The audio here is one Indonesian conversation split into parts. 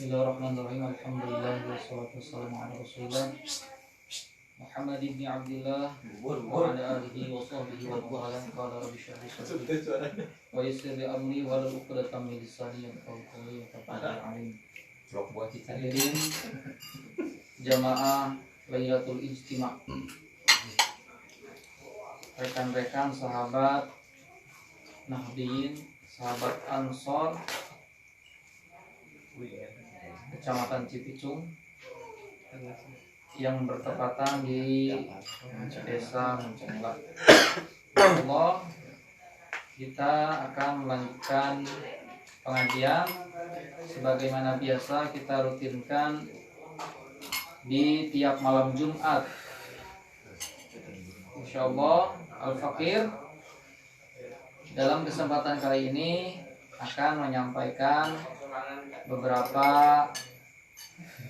Bismillahirrahmanirrahim. Alhamdulillah wassalatu wassalamu ala Rasulillah Muhammad ibn Abdullah wa ala alihi wa sahbihi wa man qala rabbi shrah li sadri wa yassir li amri wa hlul 'uqdatam min lisani yafqahu qawli amin. Hadirin jamaah Lailatul Ijtima', rekan-rekan sahabat Nahdiyin, sahabat Ansor Kecamatan Cipicung yang bertepatan di Desa Muncengla. Allah, kita akan melanjutkan pengajian sebagaimana biasa kita rutinkan di tiap malam Jumat. Insyaallah Al-Fakir dalam kesempatan kali ini akan menyampaikan beberapa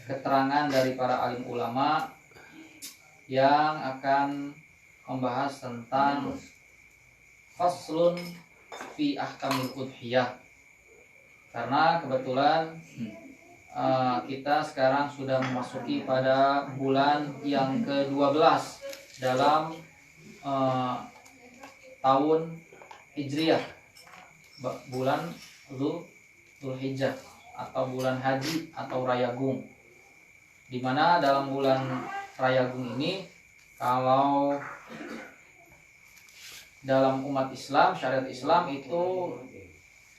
keterangan dari para alim ulama yang akan membahas tentang faslun fi ahkamil udhiyah. Karena kebetulan kita sekarang sudah memasuki pada bulan yang ke-12 dalam tahun Hijriyah, bulan Dzulhijjah atau bulan haji atau Rayagung, di mana dalam bulan Rayagung ini kalau dalam umat Islam, syariat Islam itu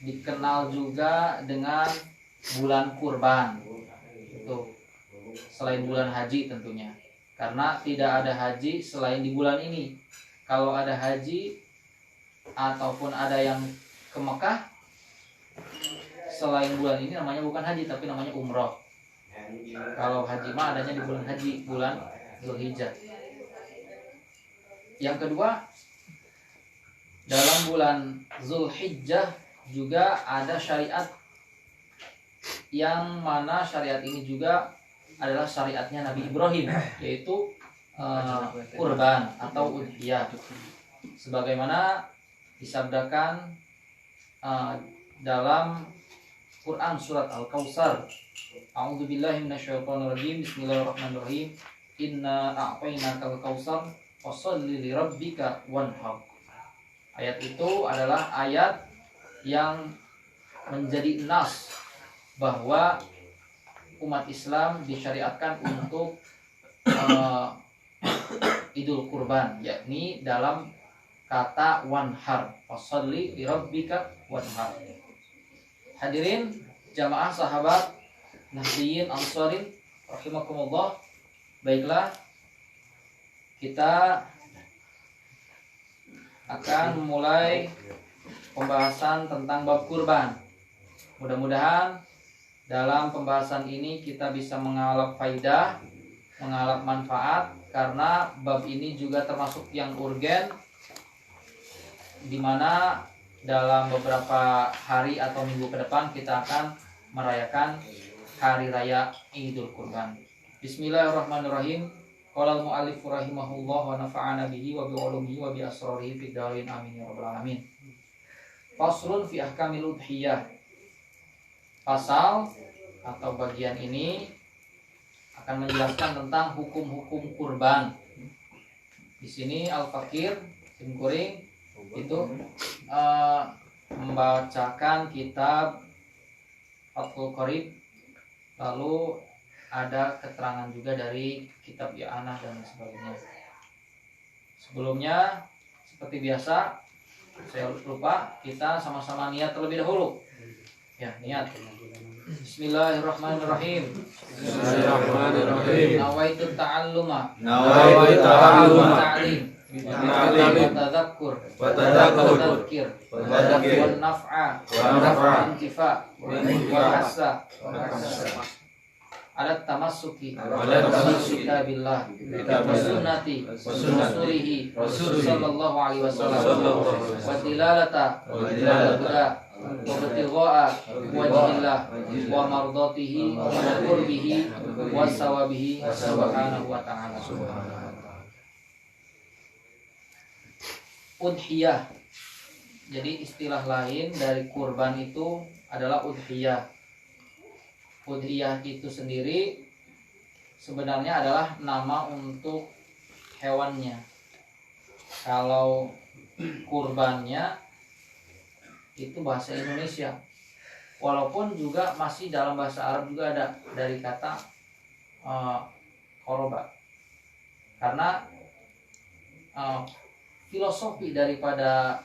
dikenal juga dengan bulan kurban. Itu selain bulan haji tentunya, karena tidak ada haji selain di bulan ini. Kalau ada haji ataupun ada yang ke Mekah selain bulan ini namanya bukan haji tapi namanya umroh. Kalau haji mah adanya di bulan haji, bulan Dzulhijjah. Yang kedua, dalam bulan Dzulhijjah juga ada syariat yang mana syariat ini juga adalah syariatnya Nabi Ibrahim, yaitu kurban atau udhiyah, sebagaimana disabdakan dalam Quran surat Al-Kautsar. A'udzubillahi minasyaitonirrajim. Bismillahirrahmanirrahim. Inna a'tainakal kautsar fasholli lirabbika wanhar. Ayat itu adalah ayat yang menjadi nas bahwa umat Islam disyariatkan untuk Idul Kurban, yakni dalam kata wanhar, fasholli lirabbika wanhar. Hadirin jamaah sahabat Nahdiyin Ansarin rahimakumullah. Baiklah, kita akan memulai pembahasan tentang bab kurban. Mudah-mudahan dalam pembahasan ini kita bisa mengalap faidah, mengalap manfaat, karena bab ini juga termasuk yang urgen, di mana dalam beberapa hari atau minggu ke depan kita akan merayakan hari raya Idul Kurban. Bismillahirrahmanirrahim. Qala al-mu'allif rahimahullah wa nafa'ana bihi wa bi ulumihi wa bi asrarihi fid dharain amin ya rabbal alamin. Faslun fi ahkamil udhiyah. Pasal atau bagian ini akan menjelaskan tentang hukum-hukum kurban. Di sini Al-Fakir Simkuring itu membacakan kitab Fathul Qorib, lalu ada keterangan juga dari kitab I'anah dan sebagainya. Sebelumnya seperti biasa, saya lupa, kita sama-sama niat terlebih dahulu. Ya, niat. Bismillahirrahmanirrahim. Bismillahirrahmanirrahim. Nawaitu ta'alluma. Nawaitu ta'alluma. Ta'lim. Watadzakur, watadzakir, wan naf'a, intifa, wal hasa, alat tamassuki, kitabillah, wa sunnati, rasulihi, sallallahu alaihi wasallam, wa dilalata, huda, wa ibtigha'a wajhillah, wa mardatihi, wa qurbihi, wa sawabihi, subhanahu wa ta'ala. Udhiyah. Jadi istilah lain dari kurban itu adalah udhiyah. Udhiyah itu sendiri sebenarnya adalah nama untuk hewannya. Kalau kurbannya itu bahasa Indonesia. Walaupun juga masih dalam bahasa Arab juga ada dari kata koroba. Karena filosofi daripada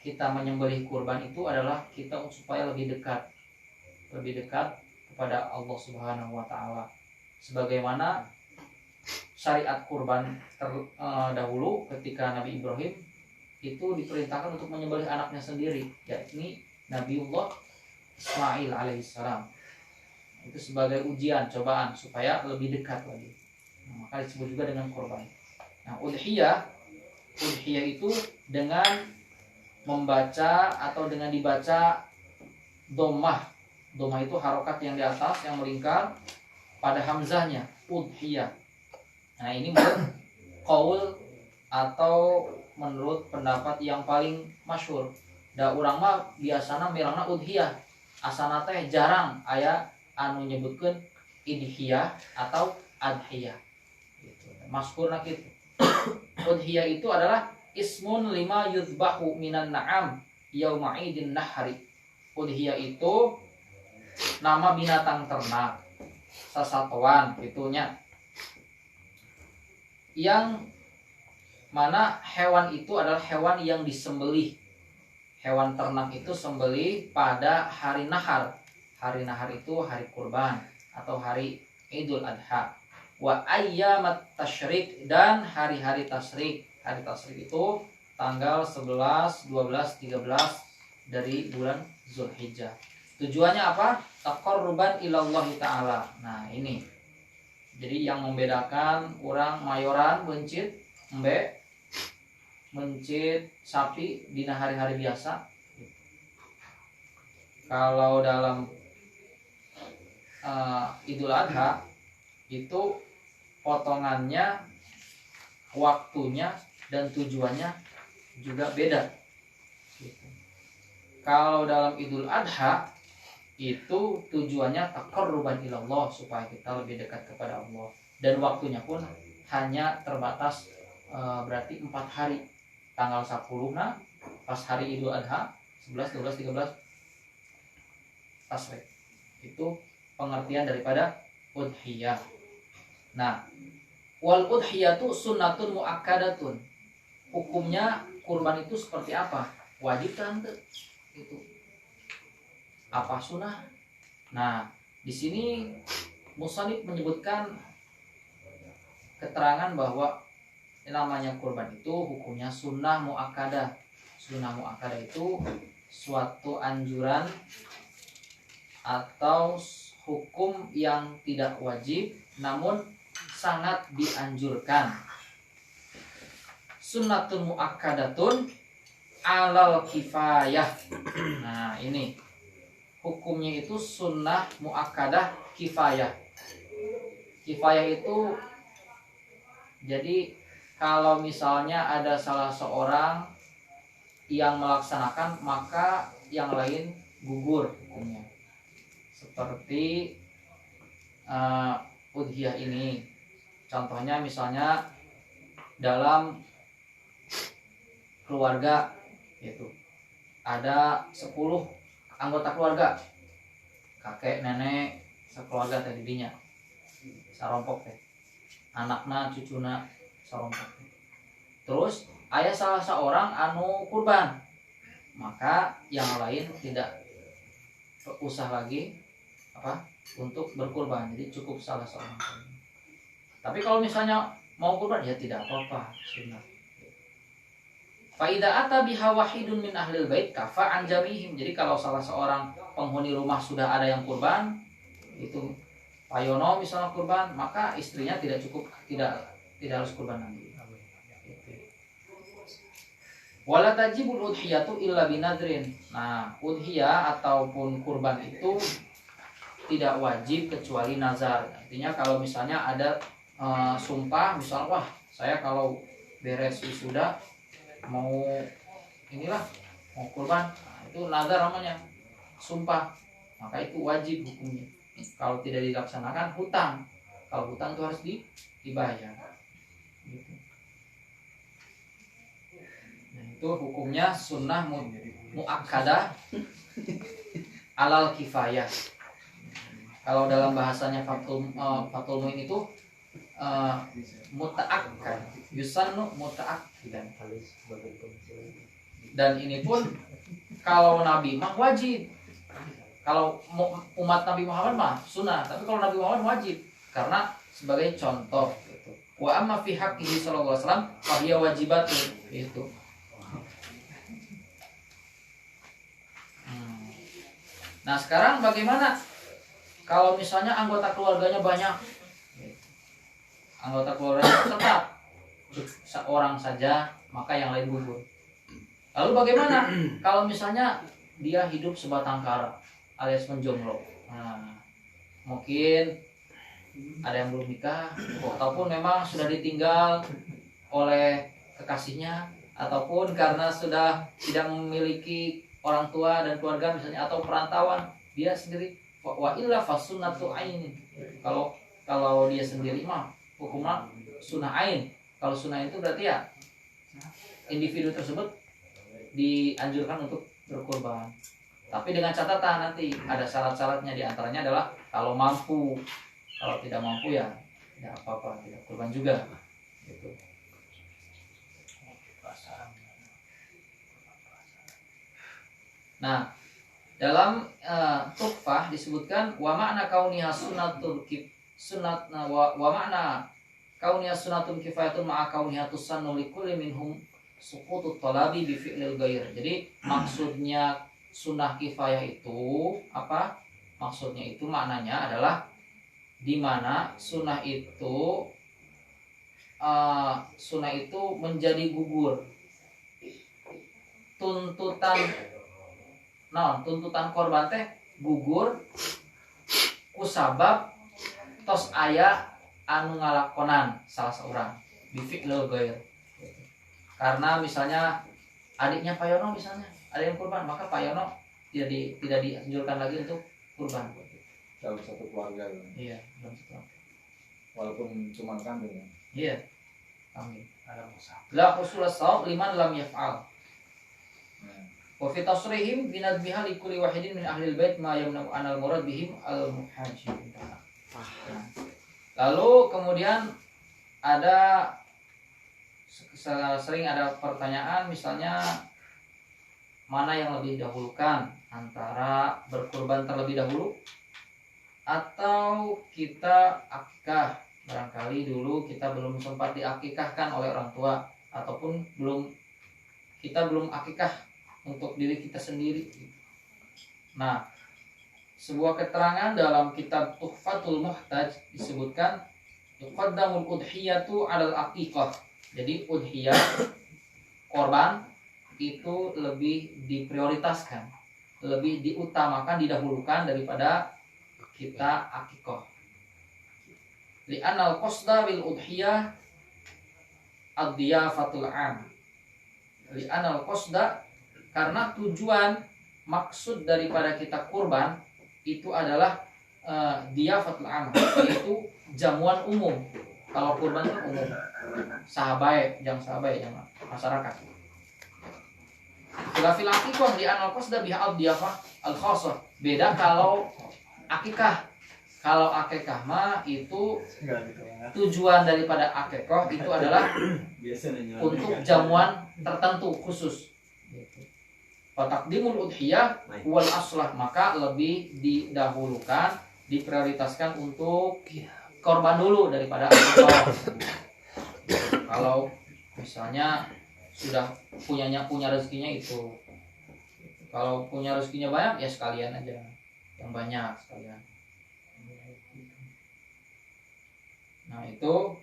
kita menyembelih kurban itu adalah kita supaya lebih dekat kepada Allah Subhanahu wa taala. Sebagaimana syariat kurban dahulu ketika Nabi Ibrahim itu diperintahkan untuk menyembelih anaknya sendiri, yakni Nabiullah Ismail alaihissalam. Itu sebagai ujian, cobaan supaya lebih dekat lagi. Nah, maka disebut juga dengan kurban. Nah, udhiyah itu dengan membaca atau dengan dibaca dhammah. Dhammah itu harokat yang di atas yang melingkar pada hamzahnya, udhiyah. Nah, ini menurut qaul atau menurut pendapat yang paling masyhur. Da urang mah biasana mirangna udhiyah. Asana teh jarang aya anu nyebutkeun idhiyah atau adhiyah. Gitu. Masyhurna kitu. Udhiyah itu adalah ismun lima yuzbahu minan na'am yauma idin nahri. Udhiyah itu nama binatang ternak sasatuan gitunya. Yang mana hewan itu adalah hewan yang disembelih. Hewan ternak itu sembelih pada hari nahar. Hari nahar itu hari kurban atau hari Idul Adha. Wa ayyamat tasyrik, dan hari-hari tasyrik. Hari tasyrik itu tanggal 11, 12, 13 dari bulan Zulhijjah. Tujuannya apa? Taqarruban ilallahi ta'ala. Nah, ini. Jadi yang membedakan orang mayoran bencit mencit sapi di hari-hari biasa. Kalau dalam Idul Adha itu potongannya, waktunya dan tujuannya juga beda. Kalau dalam Idul Adha itu tujuannya taqarruban ilallah, supaya kita lebih dekat kepada Allah, dan waktunya pun hanya terbatas berarti 4 hari. Tanggal 10 pas hari Idul Adha, 11, 12, 13 tasrik. Itu pengertian daripada udhiyah. Nah, wal udhiyatu sunnatun muakkadatun. Hukumnya kurban itu seperti apa? Wajib kan? Itu apa sunnah? Nah, di sini musannif menyebutkan keterangan bahwa namanya kurban itu hukumnya sunnah muakkadah. Sunnah muakkadah itu suatu anjuran atau hukum yang tidak wajib namun sangat dianjurkan. Sunnatun muakkadatun alal kifayah. Nah, ini hukumnya itu sunnah muakkadah kifayah. Kifayah itu jadi kalau misalnya ada salah seorang yang melaksanakan, maka yang lain gugur hukumnya. Seperti udhiyah ini. Contohnya misalnya dalam keluarga gitu. Ada 10 anggota keluarga. Kakek, nenek, sekeluarga tadinya. Sarompok teh. Anakna, cucuna, sarompok. Terus aya salah seorang anu kurban, maka yang lain tidak usah lagi untuk berkurban, jadi cukup salah seorang. Tapi kalau misalnya mau kurban ya tidak apa-apa, sunnah. Fa idza ata biha wahidun min ahlil bait kafa an jamihim. Jadi kalau salah seorang penghuni rumah sudah ada yang kurban, itu Payono misalnya kurban, maka istrinya tidak harus kurban lagi. Wala tajibul udhiyatu illa binadrin. Nah, udhiyah ataupun kurban itu tidak wajib kecuali nazar. Artinya kalau misalnya ada sumpah, misalnya wah saya kalau beres wisuda mau kurban, nah, itu nazar namanya, sumpah. maka itu wajib hukumnya. Kalau tidak dilaksanakan hutang. Kalau hutang itu harus dibayar. Gitu. Nah, itu hukumnya sunnah muakkadah alal kifayah. Kalau dalam bahasanya Fathul Muin itu muta'akkad, yusannu muta'akkidan. Dan ini pun kalau Nabi mah wajib. Kalau umat Nabi Muhammad mah sunnah, tapi kalau Nabi Muhammad wajib karena sebagai contoh gitu. Wa amma fi haqqihi sallallahu alaihi wasallam fa hiya wajibatun itu. Nah, sekarang bagaimana kalau misalnya anggota keluarganya banyak? Anggota keluarganya tetap seorang saja, maka yang lain gugur. Lalu bagaimana kalau misalnya dia hidup sebatang kara alias menjomblo? Nah, mungkin ada yang belum nikah ataupun memang sudah ditinggal oleh kekasihnya ataupun karena sudah tidak memiliki orang tua dan keluarga misalnya atau perantauan dia sendiri, wa illa fasunnatu ain. Kalau dia sendiri mah hukumnya sunnah ain. Kalau sunnah itu berarti ya individu tersebut dianjurkan untuk berkurban. Tapi dengan catatan nanti ada syarat-syaratnya, di antaranya adalah kalau mampu. Kalau tidak mampu ya tidak apa-apa, tidak kurban juga. Gitu. Nah, dalam Tuhfah disebutkan wa ma'na kauniha sunnatul sunnat wa ma'na kauniha sunnatun kifayatun ma'a kauniha tusannu likulli minhum suqutut talabi bi fi'lil ghair. Jadi maksudnya sunnah kifayah itu apa? Maksudnya itu maknanya adalah di mana sunnah itu menjadi gugur. Tuntutan korban teh gugur kusabab tos aya anu ngalakonan salah seorang bifi'lil ghair. Karena misalnya adiknya Pak Yono misalnya ada yang kurban, maka Pak Yono tidak dianjurkan lagi untuk kurban dalam satu keluarga. Iya, dalam satu keluarga. Walaupun cuma kambing. Iya. Amin. La husul saum liman lam yaf'al. Wa fi tasrihim binadbiha li kulli wahidin min ahli al-bait ma yamna'u anal murad bihim al-muhajir. Lalu kemudian ada sering ada pertanyaan misalnya mana yang lebih dahulukan antara berkurban terlebih dahulu atau kita akikah. Barangkali dulu kita belum sempat diakikahkan oleh orang tua ataupun kita belum akikah untuk diri kita sendiri. Nah, sebuah keterangan dalam kitab Tuhfatul Muhtaj disebutkan yuqaddamul udhiyatu 'alal aqiqah. Jadi udhiyah korban itu lebih diprioritaskan, lebih diutamakan, didahulukan daripada kita akikah. Li'anal qasda bil udhiyah ad-diyafatul 'am. Li'anal qasda karena tujuan maksud daripada kita kurban itu adalah diyafatul 'am, yaitu jamuan umum. Kalau kurban itu umum. Sahabat, yang masyarakat. Khilafil akikah li'anal qasda biha ad-diyafah al-khassah. Beda kalau akikah. Kalau akikah mah itu tujuan daripada akikah itu adalah untuk jamuan tertentu khusus. Fataqdimul udhiyah wal aslah, maka lebih didahulukan, diprioritaskan untuk korban dulu daripada akikah. Kalau misalnya sudah punya rezekinya itu, kalau punya rezekinya banyak ya sekalian aja yang banyak sekalian. Nah itu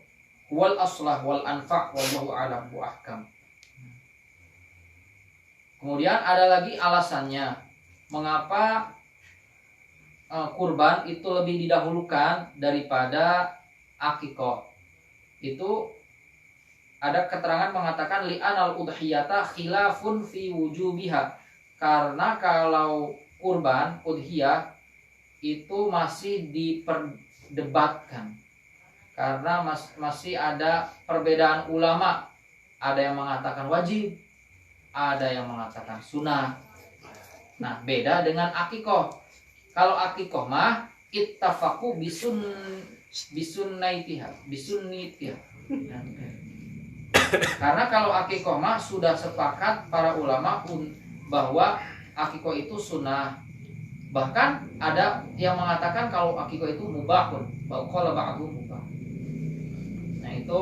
wal aslah wal anfa' wallahu a'lam wa ahkam. Kemudian ada lagi alasannya mengapa kurban itu lebih didahulukan daripada akikah. Itu ada keterangan mengatakan li'anal udhiyata khilafun fi wujubiha. Karena kalau kurban udhiyah itu masih diperdebatkan karena masih ada perbedaan ulama. Ada yang mengatakan wajib, ada yang mengatakan sunnah. Nah, beda dengan akikoh. Kalau akikoh mah ittafaqu bisunnitiha. Karena kalau akikoh mah sudah sepakat para ulama bahwa akikoh itu sunnah. Bahkan ada yang mengatakan kalau akikoh itu mubahun, kalau ba'du mubah. Nah, itu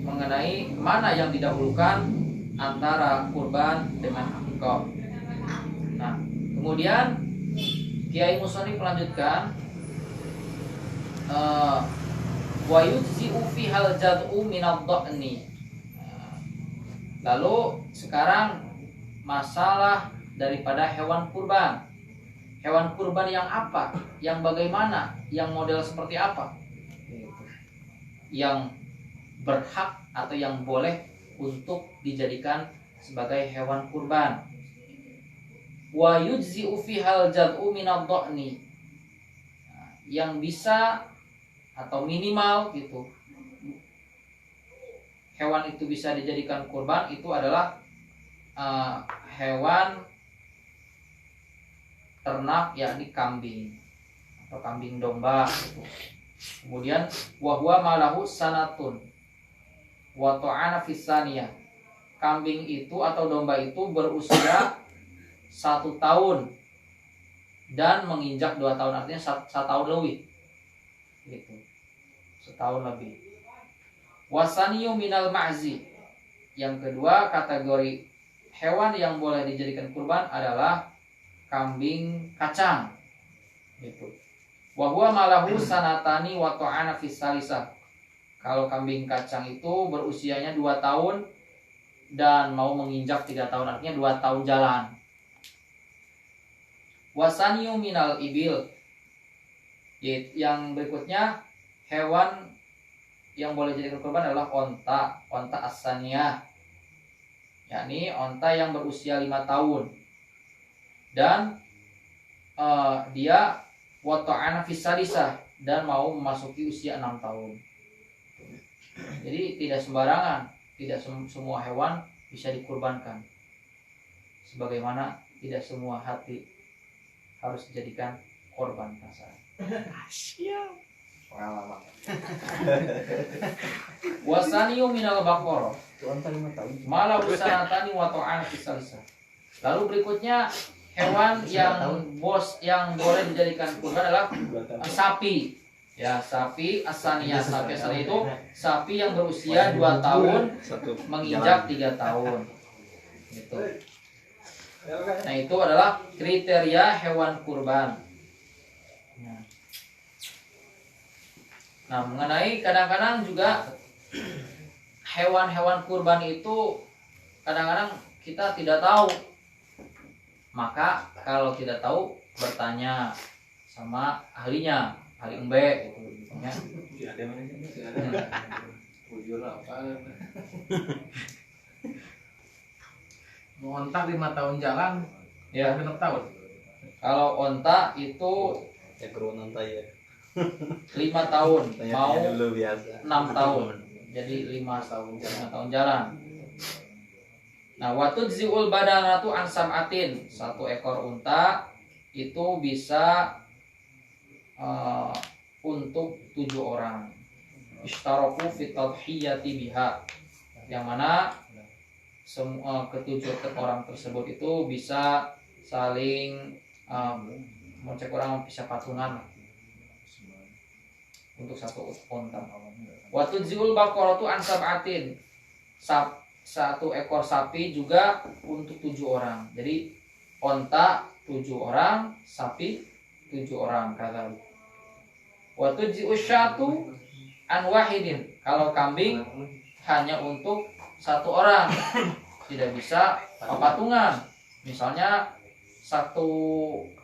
mengenai mana yang didahulukan antara kurban dengan akikoh. Nah, kemudian Kiai Musonif melanjutkan wa yujzi'u fi hal jad'u min ad-dha'ni. Lalu sekarang masalah daripada hewan kurban. Hewan kurban yang apa? Yang bagaimana? Yang model seperti apa? Yang berhak atau yang boleh untuk dijadikan sebagai hewan kurban. Wa yujzi'u fihal jad'u minad dha'ni. Yang bisa atau minimal gitu, hewan itu bisa dijadikan kurban itu adalah hewan ternak, yakni kambing atau kambing domba gitu. Kemudian wahwa malahu sanatun wa ta'ana fisaniyah. Kambing itu atau domba itu berusia 1 tahun dan menginjak 2 tahun, artinya 1 tahun lebih gitu. 1 tahun lebih. Wasaniyu minal ma'zi. Yang kedua kategori hewan yang boleh dijadikan kurban adalah kambing kacang gitu. Wa huwa malahu sanatani wa ta'ana fis salisah. Kalau kambing kacang itu berusianya 2 tahun dan mau menginjak 3 tahun, artinya 2 tahun jalan. Wasaniyu minal ibil. Yang berikutnya hewan yang boleh dijadikan kurban adalah onta as-saniyah, yakni onta yang berusia 5 tahun dan dia wata'ana fisadisah dan mau memasuki usia 6 tahun. Jadi tidak sembarangan, tidak semua hewan bisa dikurbankan. Sebagaimana tidak semua hati harus dijadikan korban kasar. Siap. Pengalaman. Wasaniyu minal baqarah. Onta 5 tahun. Malah usanatani wa ta'ana fisadisah. Lalu berikutnya hewan yang boleh dijadikan kurban adalah sapi. Ya, sapi asaniyah. Sapi asaniyah itu sapi yang berusia 2 tahun menginjak 3 tahun. Gitu. Nah, itu adalah kriteria hewan kurban. Nah, mengenai kadang-kadang juga hewan-hewan kurban itu kadang-kadang kita tidak tahu. Maka kalau tidak tahu bertanya sama ahlinya, ahli embe gitu ya. Ada mana sih? Ada. Bujur apa? Onta 5 tahun jalan, Ya, 6 tahun. kalau onta itu Ya keruan onta ya. 5 tahun, mau Dulu biasa. 6 tahun. Jadi 5 tahun jalan. Nah, watut ziul badanatu an sab'atin. 1 ekor unta itu bisa untuk 7 orang. Ishtaraku fit tadhiyati biha. Yang mana ketujuh orang tersebut itu bisa saling mencek orang bisa patungan untuk 1 unta. Watut ziul baqaratu an sab'atin. 1 ekor sapi juga untuk 7 orang. Jadi onta 7 orang, sapi 7 orang kata. Wa tujzi'u syatu an wahidin. Kalau kambing hanya untuk 1 orang. Tidak bisa patungan. Misalnya 1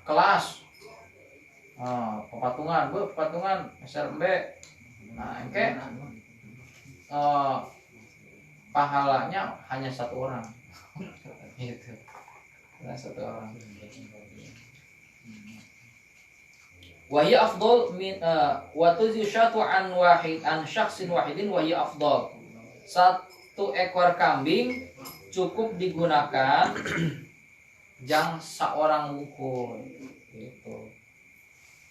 kelas. Patungan, patungan SRB. Nah, engke pahalanya hanya 1 orang. Gitu. Hanya 1 orang. wa hiya afdal min wa tuzyatu an syakhsin wahidin wa hiya afdal. Satu ekor kambing cukup digunakan yang seorang wukul gitu.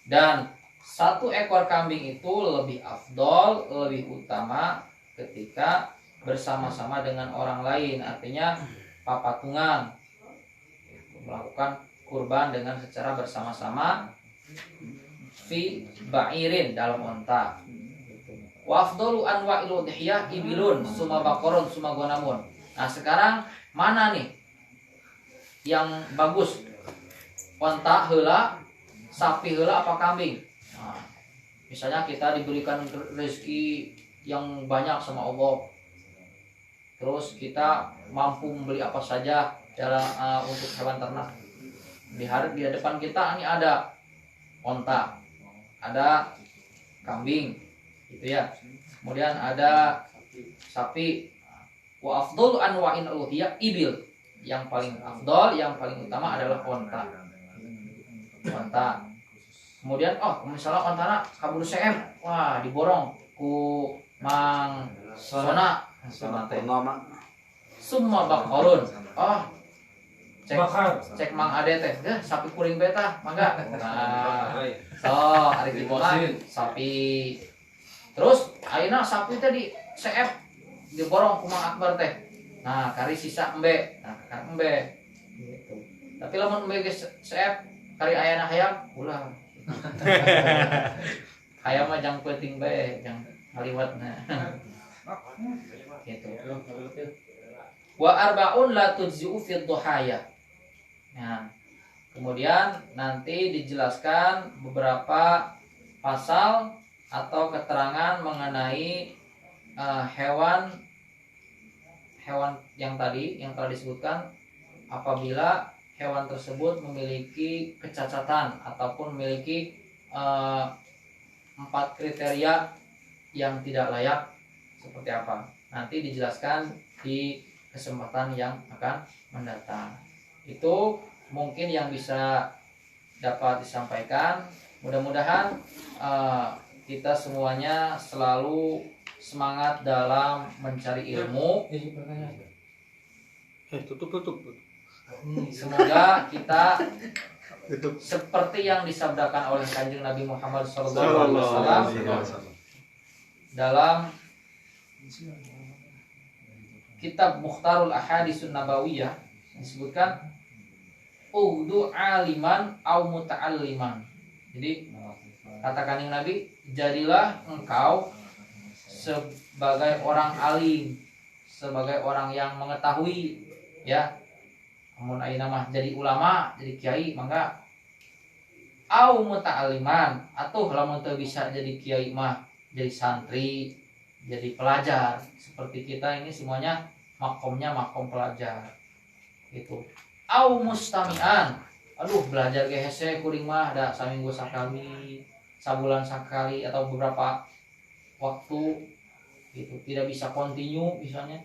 Dan satu ekor kambing itu lebih afdol, lebih utama ketika bersama-sama dengan orang lain, artinya papatungan, melakukan kurban dengan secara bersama-sama fi ba'irin dalam onta. Wa afdalu anwa'il udhiyah ibilun summa baqarun summa ghanamun. Nah, sekarang mana nih yang bagus? Onta heula, sapi heula apa kambing? Nah, misalnya kita diberikan rezeki yang banyak sama Allah. Terus kita mampu membeli apa saja dalam untuk hewan ternak. Di depan kita ini ada onta, ada kambing, gitu ya. Kemudian ada sapi. Wa afdalu anwa'in al-udhiyah ibil. Yang paling afdal, yang paling utama adalah onta. Onta. Kemudian misalnya ontana kabur CM, wah diborong ku Mang Sona. Summa baqarun. Cek Mang Ade teh, sapi kuring beta, mangga. Nah, hari diborong sapi. Terus ayeuna sapi teh di CF diborong ku Mang Akbar teh. Nah, kari sisa embe. Nah, kan embe. Gitu. Tapi lamun embe geus CF kari ayana hayam ulah. Hayam mah jang penting bae, jang ngaliwatna. Gitu. Wa arbaun la tujzi'u fi dhuhaya. Nah, kemudian nanti dijelaskan beberapa pasal atau keterangan mengenai hewan yang telah disebutkan apabila hewan tersebut memiliki kecacatan ataupun memiliki 4 kriteria yang tidak layak seperti apa. Nanti dijelaskan di kesempatan yang akan mendatang. Itu mungkin yang bisa dapat disampaikan. Mudah-mudahan kita semuanya selalu semangat dalam mencari ilmu. Tutup. Semoga kita seperti yang disabdakan oleh Kanjeng Nabi Muhammad SAW dalam kitab Mukhtarul Ahadisun Nabawiyah disebutkan ughdu aliman au muta'alliman. Jadi kata Kanjeng Nabi, jadilah engkau sebagai orang alim, sebagai orang yang mengetahui, ya. Amun ayeuna mah jadi ulama, jadi kiai mangga. Au muta'alliman, atuh lamun teu bisa jadi kiai mah jadi santri, jadi pelajar. Seperti kita ini semuanya makomnya makom pelajar. Gitu. Au mustami'an. Aduh, belajar ge hese kuring mah da saminggu sakali, sabulan sakali atau beberapa waktu gitu. Tidak bisa continue misalnya.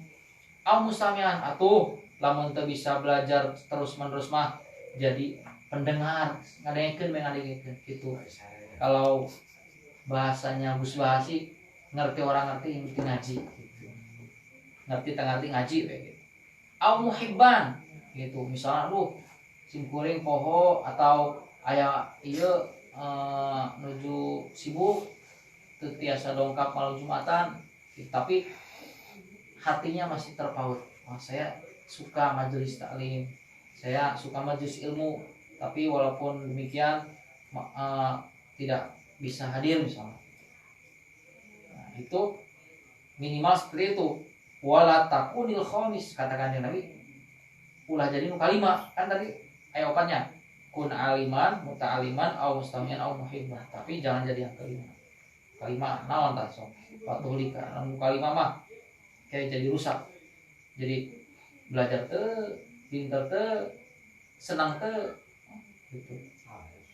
Au mustami'an, atuh lamun teu bisa belajar terus-menerus mah jadi pendengar, ngadengekeun gitu. Kalau bahasanya Gus Bahasi, ngerti orang ngerti ngaji gitu. Ngerti ngaji kayak gitu. Au muhibban gitu. Misalnya sim kuring poho atau aya ieu menuju sibuk teu tiasa dongkap malam Jumatan, tapi hatinya masih terpaut. Saya suka majelis taklim, saya suka majelis ilmu, tapi walaupun demikian tidak bisa hadir misalnya. Nah, itu minimal seperti itu. Wala takunil khamis, katakan Nabi, ulah jadi nu kalima, kan tadi aya opannya. Kun aliman, muta'aliman, au mustamian, au muhibban. Tapi jangan jadi yang kelima. Kalima naon tah sok? Patuhlika. Anu kalima mah kayak jadi rusak. Jadi belajar pinter senang gitu.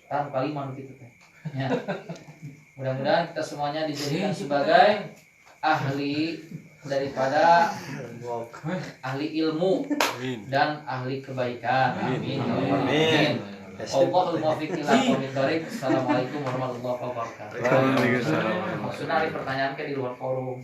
Kan kalima gitu teh. Ya. Mudah-mudahan kita semuanya dijadikan sebagai ahli daripada ahli ilmu dan ahli kebaikan. Amin. Amin. Allahul muwaffiq ila aqwamit thoriq. Assalamualaikum warahmatullahi wabarakatuh. Waalaikumsalam. Maksudnya ada pertanyaan ke di luar forum.